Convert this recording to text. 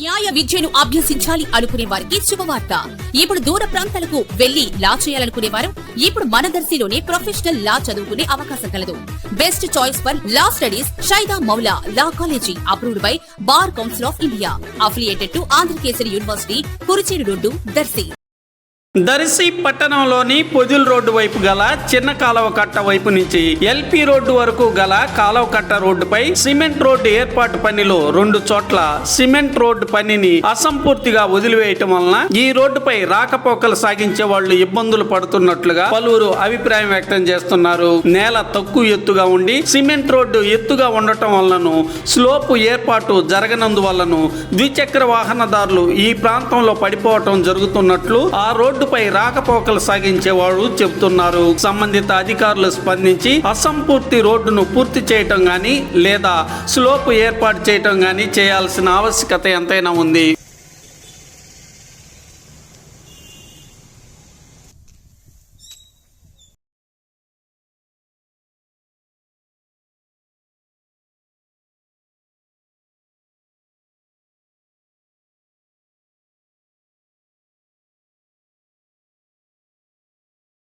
న్యాయ విద్యను అభ్యసించాలి అనుకునే వారికి శుభవార్త. ఇప్పుడు దూర ప్రాంతాలకు వెళ్లి లా చేయాలనుకునే వారు ఇప్పుడు మన దర్శిలోనే ప్రొఫెషనల్ లా చదువుకునే అవకాశం కలదు. Best choice for law studies Shaida Maula law college, approved by Bar Council of India, affiliated to Andhrakesari University, Kurichedu road, Darsi. Darsi పట్టణంలోని పొదిల్ రోడ్డు వైపు గల చిన్న కాలువ కట్ట వైపు నుంచి ఎల్పీ రోడ్డు వరకు గల కాలువ కట్ట రోడ్డుపై సిమెంట్ రోడ్డు ఏర్పాటు పనిలో 2 చోట్ల సిమెంట్ రోడ్డు పనిని అసంపూర్తిగా వదిలివేయటం వలన ఈ రోడ్డుపై రాకపోకలు సాగించే వాళ్లు ఇబ్బందులు పడుతున్నట్లుగా పలువురు అభిప్రాయం వ్యక్తం చేస్తున్నారు. నేల తక్కువ ఎత్తుగా ఉండి సిమెంట్ రోడ్డు ఎత్తుగా ఉండటం వలన స్లోపు ఏర్పాటు జరగనందువల్లను ద్విచక్ర వాహనదారులు ఈ ప్రాంతంలో పడిపోవటం జరుగుతున్నట్లు ఆ రోడ్డుపై రాకపోకలు సాగించేవాడు చెబుతున్నారు. సంబంధిత అధికారులు స్పందించి అసంపూర్తి రోడ్డును పూర్తి చేయటం గాని లేదా స్లోప్ ఏర్పాటు చేయటం గాని చేయాల్సిన ఆవశ్యకత ఎంతైనా ఉంది.